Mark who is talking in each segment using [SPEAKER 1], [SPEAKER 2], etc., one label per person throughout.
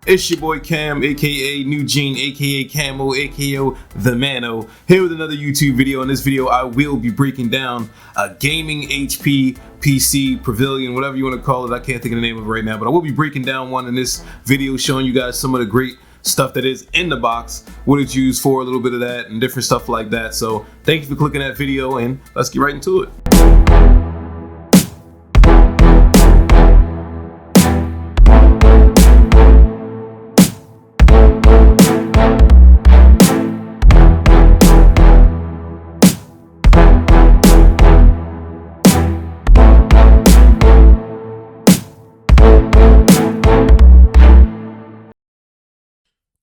[SPEAKER 1] It's your boy Cam, aka New Gene, aka Camo, aka The Mano, here with another YouTube video. In this video, I will be breaking down a gaming HP PC Pavilion, whatever you want to call it. I can't think of the name of it right now, but I will be breaking down one in this video, showing you guys some of the great stuff that is in the box, what it's used for, a little bit of that, and different stuff like that. So thank you for clicking that video, and let's get right into it.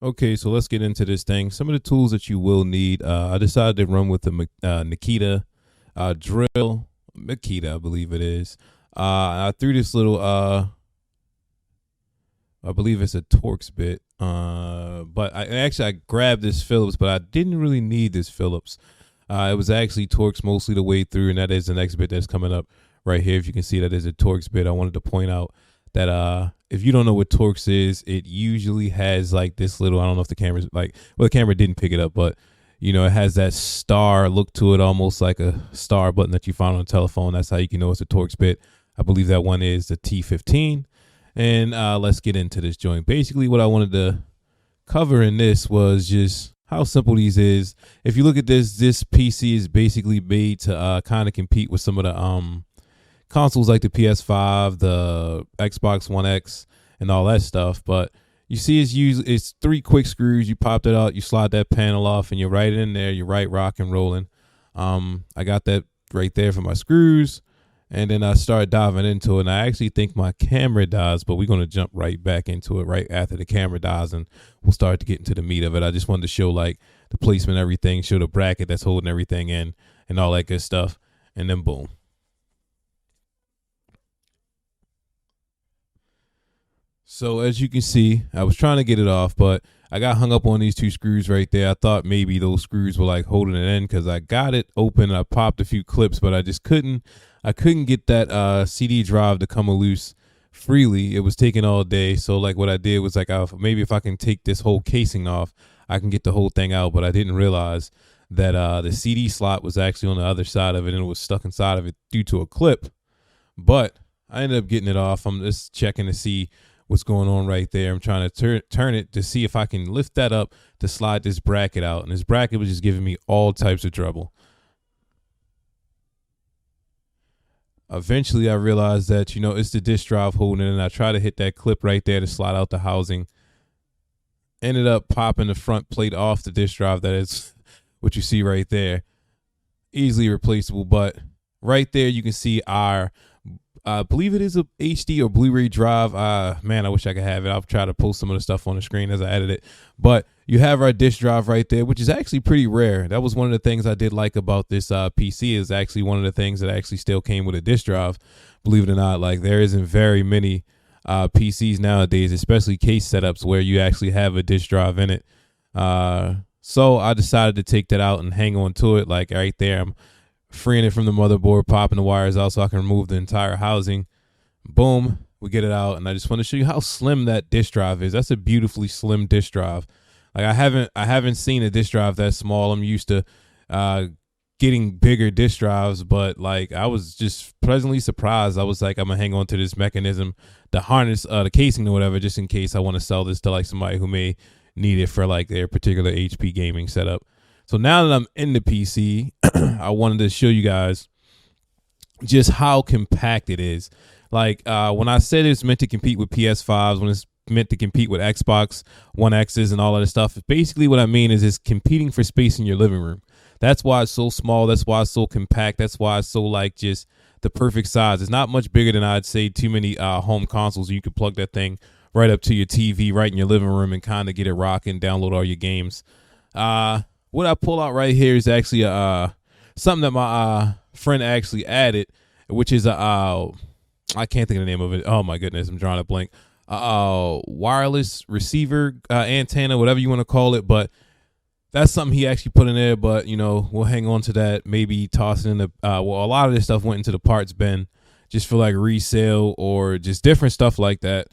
[SPEAKER 1] Okay, so let's get into this thing. Some of the tools that you will need. I decided to run with the Nikita drill. Makita, I believe it is. I threw this little, I believe it's a Torx bit. But I grabbed this Phillips, but I didn't really need this Phillips. It was actually Torx mostly the way through, and that is the next bit that's coming up right here. If you can see, that is a Torx bit. I wanted to point out that if you don't know what Torx is, it usually has like this little, I don't know if the camera's like, well, the camera didn't pick it up, but you know, it has that star look to it, almost like a star button that you find on a telephone. That's how you can know it's a Torx bit. I believe that one is the T15. And let's get into this joint. Basically, what I wanted to cover in this was just how simple these is. If you look at this PC is basically made to kind of compete with some of the consoles like the PS5, the Xbox One X, and all that stuff. But you see, it's 3 quick screws. You pop it out, you slide that panel off, and you're right in there. You're right rock and rolling. I got that right there for my screws, and then I started diving into it. And I actually think my camera dies, but we're going to jump right back into it right after the camera dies, and we'll start to get into the meat of it. I just wanted to show like the placement, everything, show the bracket that's holding everything in, and all that good stuff, and then boom. So as you can see, I was trying to get it off, but I got hung up on these 2 screws right there. I thought maybe those screws were like holding it in because I got it open and I popped a few clips, but I just couldn't get that CD drive to come loose freely. It was taking all day. So like what I did was like, maybe if I can take this whole casing off, I can get the whole thing out. But I didn't realize that the CD slot was actually on the other side of it, and it was stuck inside of it due to a clip. But I ended up getting it off. I'm just checking to see what's going on right there. I'm trying to turn it to see if I can lift that up to slide this bracket out, and this bracket was just giving me all types of trouble. Eventually I realized that, you know, it's the disk drive holding it, and I tried to hit that clip right there to slide out the housing. Ended up popping the front plate off the disk drive. That is what you see right there. Easily replaceable, but right there you can see I believe it is a HD or Blu-ray drive. Man, I wish I could have it. I'll try to post some of the stuff on the screen as I edit it. But you have our disk drive right there, which is actually pretty rare. That was one of the things I did like about this PC, is actually one of the things that actually still came with a disk drive. Believe it or not, like there isn't very many PCs nowadays, especially case setups, where you actually have a disk drive in it. So I decided to take that out and hang on to it. Like right there, I'm freeing it from the motherboard, popping the wires out so I can remove the entire housing. Boom, we get it out, and I just want to show you how slim that disk drive is. That's a beautifully slim disk drive. Like I haven't seen a disk drive that small. I'm used to getting bigger disk drives, but like I was just pleasantly surprised. I was like, I'm gonna hang on to this mechanism, the harness, the casing or whatever, just in case I want to sell this to like somebody who may need it for like their particular HP gaming setup. So now that I'm in the PC, I wanted to show you guys just how compact it is. Like when I said it's meant to compete with PS5s, when it's meant to compete with Xbox One X's and all of this stuff, basically what I mean is it's competing for space in your living room. That's why it's so small. That's why it's so compact. That's why it's so like just the perfect size. It's not much bigger than I'd say too many home consoles. You could plug that thing right up to your TV, right in your living room, and kind of get it rocking, download all your games. What I pull out right here is actually something that my friend actually added, which is I can't think of the name of it. Oh my goodness, I'm drawing a blank. Wireless receiver antenna, whatever you want to call it, but that's something he actually put in there. But you know, we'll hang on to that. Maybe toss it in the a lot of this stuff went into the parts bin just for like resale or just different stuff like that.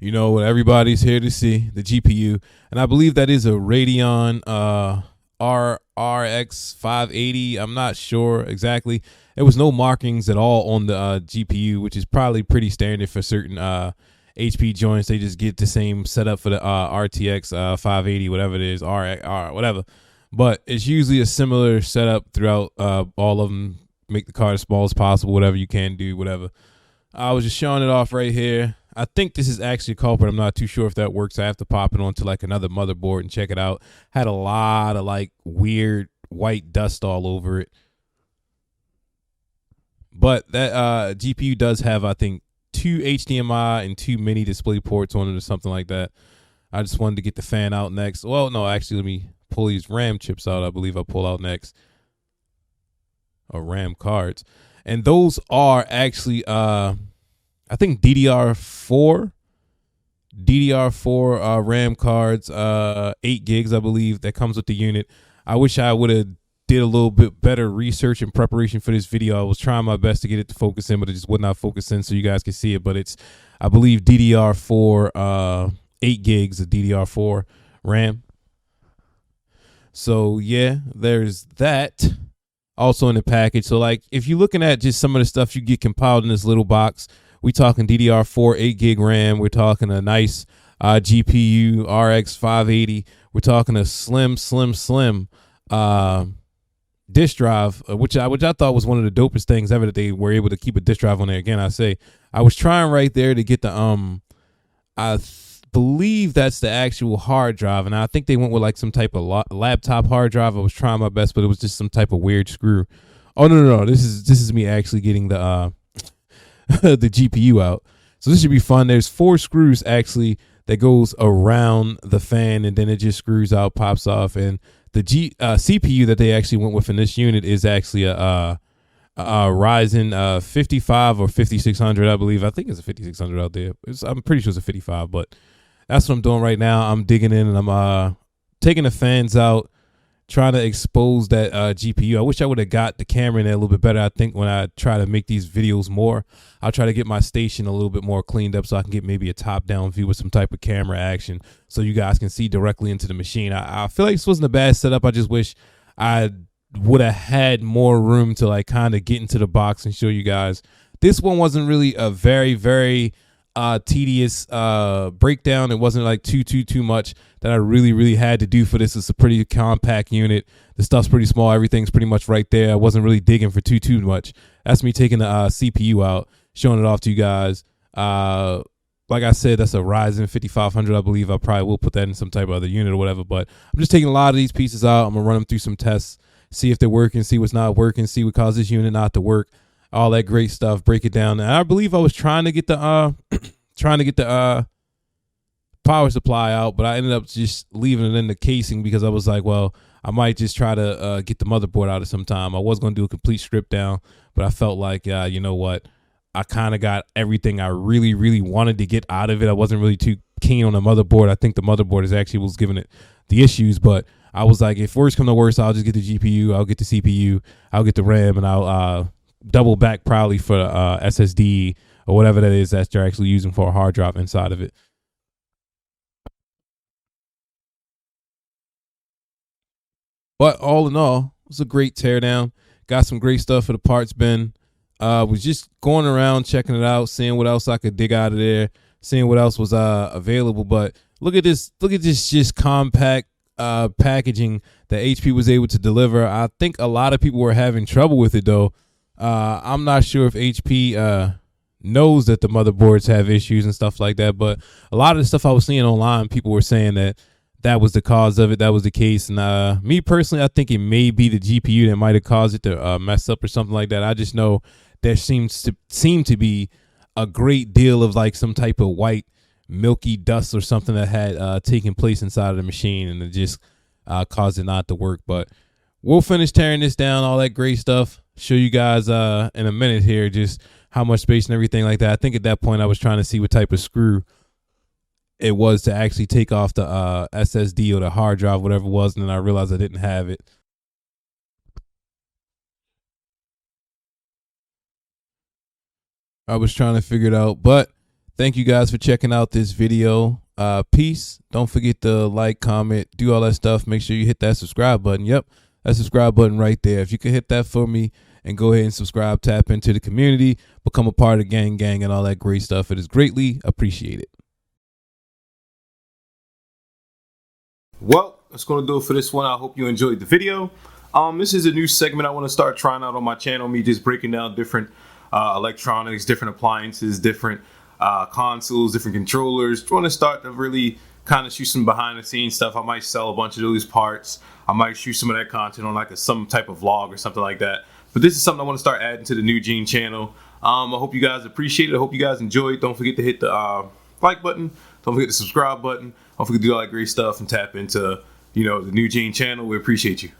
[SPEAKER 1] You know what everybody's here to see, the GPU. And I believe that is a Radeon RX 580. I'm not sure exactly. There was no markings at all on the GPU, which is probably pretty standard for certain HP joints. They just get the same setup for the RTX 580, whatever it is, whatever. But it's usually a similar setup throughout all of them. Make the card as small as possible, whatever you can do, whatever. I was just showing it off right here. I think this is actually a culprit. I'm not too sure if that works. I have to pop it onto like another motherboard and check it out. Had a lot of like weird white dust all over it. But that GPU does have, I think, 2 HDMI and 2 mini display ports on it or something like that. I just wanted to get the fan out next. Well, no, actually, let me pull these RAM chips out. I believe I'll pull out next. Or RAM cards. And those are actually, I think DDR4 RAM cards, 8 gigs, I believe, that comes with the unit. I wish I would have did a little bit better research and preparation for this video. I was trying my best to get it to focus in, but it just would not focus in so you guys can see it. But it's, I believe, DDR4, 8 gigs of DDR4 RAM. So yeah, there's that. Also in the package. So like if you're looking at just some of the stuff you get compiled in this little box, we talking DDR4 8 gig RAM. We're talking a nice GPU RX 580. We're talking a slim disk drive, which I thought was one of the dopest things ever, that they were able to keep a disk drive on there. Again, I say I was trying right there to get the believe that's the actual hard drive, and I think they went with like some type of laptop hard drive. I was trying my best, but it was just some type of weird screw. Oh no, this is me actually getting the the GPU out. So this should be fun. There's 4 screws actually that goes around the fan, and then it just screws out, pops off. And the CPU that they actually went with in this unit is actually a Ryzen 55 or 5600, I believe. I think it's a 5600 out there. I'm pretty sure it's a 55, but that's what I'm doing right now. I'm digging in and I'm taking the fans out, trying to expose that GPU. I wish I would have got the camera in there a little bit better. I think when I try to make these videos more, I'll try to get my station a little bit more cleaned up so I can get maybe a top-down view with some type of camera action so you guys can see directly into the machine. I feel like this wasn't a bad setup. I just wish I would have had more room to like kind of get into the box and show you guys. This one wasn't really a very, very tedious breakdown. It wasn't like too much that I really had to do for this. It's a pretty compact unit. The stuff's pretty small. Everything's pretty much right there. I wasn't really digging for too much. That's me taking the CPU out, showing it off to you guys. Like I said, that's a Ryzen 5500, I believe. I probably will put that in some type of other unit or whatever, but I'm just taking a lot of these pieces out. I'm gonna run them through some tests, see if they're working, see what's not working, see what caused this unit not to work, all that great stuff, break it down. And I believe I was trying to get the power supply out, but I ended up just leaving it in the casing because I was like, well, I might just try to get the motherboard out at some time. I was going to do a complete strip down, but I felt like, you know what? I kind of got everything I really wanted to get out of it. I wasn't really too keen on the motherboard. I think the motherboard is actually was giving it the issues, but I was like, if worse come to worse, I'll just get the GPU, I'll get the CPU, I'll get the RAM, and I'll double back probably for SSD or whatever that is that you're actually using for a hard drive inside of it. But all in all, it was a great teardown. Got some great stuff for the parts bin. Was just going around checking it out, seeing what else I could dig out of there, seeing what else was available. But look at this just compact packaging that HP was able to deliver. I think a lot of people were having trouble with it though. I'm not sure if HP knows that the motherboards have issues and stuff like that, but a lot of the stuff I was seeing online, people were saying that was the cause of it. That was the case. And me personally, I think it may be the GPU that might have caused it to mess up or something like that. I just know there seems to be a great deal of like some type of white milky dust or something that had taken place inside of the machine, and it just caused it not to work. But we'll finish tearing this down, all that great stuff. Show you guys in a minute here just how much space and everything like that. I think at that point I was trying to see what type of screw it was to actually take off the SSD or the hard drive, whatever it was, and then I realized I didn't have it. I was trying to figure it out, but Thank you guys for checking out this video. Peace. Don't forget to like, comment, do all that stuff. Make sure you hit that subscribe button. Yep, that subscribe button right there. If you could hit that for me and go ahead and subscribe, tap into the community, become a part of gang and all that great stuff. It is greatly appreciated. Well, that's going to do it for this one. I hope you enjoyed the video. This is a new segment I want to start trying out on my channel. Me just breaking down different electronics, different appliances, different consoles, different controllers. I want to start to really kind of shoot some behind the scenes stuff. I might sell a bunch of those parts. I might shoot some of that content on like some type of vlog or something like that. But this is something I want to start adding to the New Gene channel. I hope you guys appreciate it. I hope you guys enjoy it. Don't forget to hit the like button. Don't forget the subscribe button. Don't forget to do all that great stuff and tap into, the New Gene channel. We appreciate you.